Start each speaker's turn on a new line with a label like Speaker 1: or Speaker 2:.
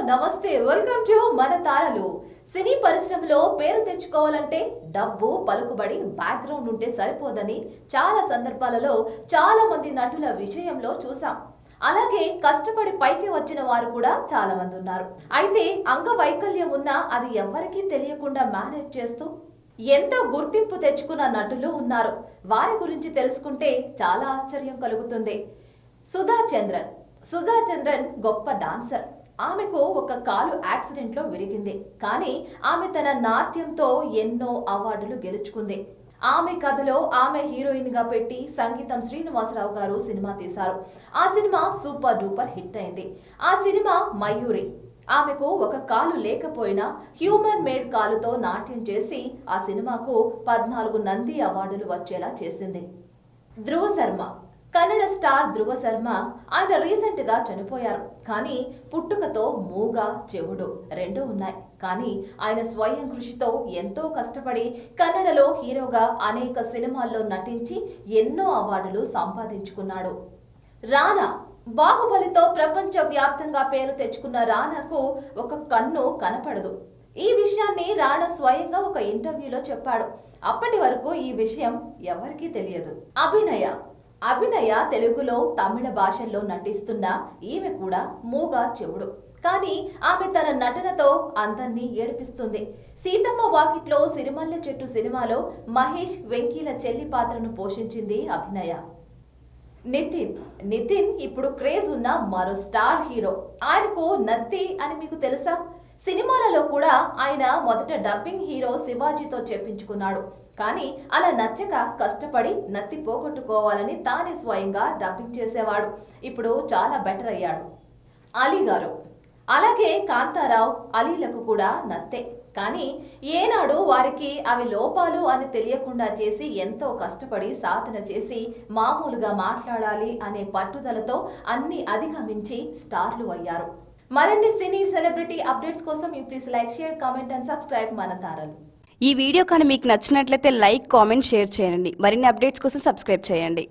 Speaker 1: నమస్తే, welcome to మన తారలు. సినీ పరిశ్రమలో పేరు తెచ్చుకోవాలంటే డబ్బు, పలుకుబడి, బ్యాక్గ్రౌండ్ ఉంటే సరిపోదని చాలా సందర్భాలలో చాలా మంది నటుల విషయంలో చూసాం. అలాగే కష్టపడి పైకి వచ్చిన వారు కూడా చాలా మంది ఉన్నారు. అయితే అంగవైకల్యం ఉన్నా అది ఎవ్వరికీ తెలియకుండా మేనేజ్ చేస్తూ ఎంతో గుర్తింపు తెచ్చుకున్న నటులు ఉన్నారు. వారి గురించి తెలుసుకుంటే చాలా ఆశ్చర్యం కలుగుతుంది. సుధా చంద్రన్ గొప్ప డాన్సర్. ఆమెకు ఒక కాలు యాక్సిడెంట్ లో విరిగింది. కానీ ఆమె తన నాట్యంతో ఎన్నో అవార్డులు గెలుచుకుంది. ఆమె కథలో ఆమె హీరోయిన్ గా పెట్టి సంగీతం శ్రీనివాసరావు గారు సినిమా తీశారు. ఆ సినిమా సూపర్ డూపర్ హిట్ అయింది. ఆ సినిమా మయూరి. ఆమెకు ఒక కాలు లేకపోయినా హ్యూమన్ మేడ్ కాలుతో నాట్యం చేసి ఆ సినిమాకు 14 నంది అవార్డులు వచ్చేలా చేసింది. ధ్రువ శర్మ, కన్నడ స్టార్ ధ్రువ శర్మ. ఆయన రీసెంట్ గా చనిపోయారు. కానీ పుట్టుకతో మూగ, చెవుడు రెండూ ఉన్నాయి. కానీ ఆయన స్వయం కృషితో ఎంతో కష్టపడి కన్నడలో హీరోగా అనేక సినిమాల్లో నటించి ఎన్నో అవార్డులు సంపాదించుకున్నాడు. రానా, బాహుబలితో ప్రపంచ వ్యాప్తంగా పేరు తెచ్చుకున్న రానాకు ఒక కన్ను కనపడదు. ఈ విషయాన్ని రానా స్వయంగా ఒక ఇంటర్వ్యూలో చెప్పాడు. అప్పటి వరకు ఈ విషయం ఎవరికీ తెలియదు. అభినయ తెలుగులో, తమిళ భాషల్లో నటిస్తున్న ఈమె కూడా మూగ, చెవుడు. కానీ ఆమె తన నటనతో అందరినీ ఏడిపిస్తుంది. సీతమ్మ వాకిట్లో సిరిమల్లె చెట్టు సినిమాలో మహేష్, వెంకీల చెల్లి పాత్రను పోషించింది అభినయ. నితిన్ ఇప్పుడు క్రేజ్ ఉన్న మరో స్టార్ హీరో. ఆయనకు నత్తి అని మీకు తెలుసా? సినిమాలలో కూడా ఆయన మొదట డబ్బింగ్ హీరో శివాజీతో చెప్పించుకున్నాడు. కానీ అలా నచ్చక కష్టపడి నత్తి పోగొట్టుకోవాలని తానే స్వయంగా డబ్బింగ్ చేసేవాడు. ఇప్పుడు చాలా బెటర్ అయ్యాడు. అలీ గారు, అలాగే కాంతారావు, అలీలకు కూడా నత్తే. కానీ ఏనాడు వారికి అవి లోపాలు అని తెలియకుండా చేసి ఎంతో కష్టపడి సాధన చేసి మామూలుగా మాట్లాడాలి అనే పట్టుదలతో అన్ని అధిగమించి స్టార్లు అయ్యారు. మరిన్ని సినీ సెలబ్రిటీ అప్డేట్స్ కోసం please like, share, comment and subscribe మన తారలు.
Speaker 2: ఈ వీడియో కానీ మీకు నచ్చినట్లయితే లైక్, కామెంట్, షేర్ చేయండి. మరిన్ని అప్డేట్స్ కోసం సబ్స్క్రైబ్ చేయండి.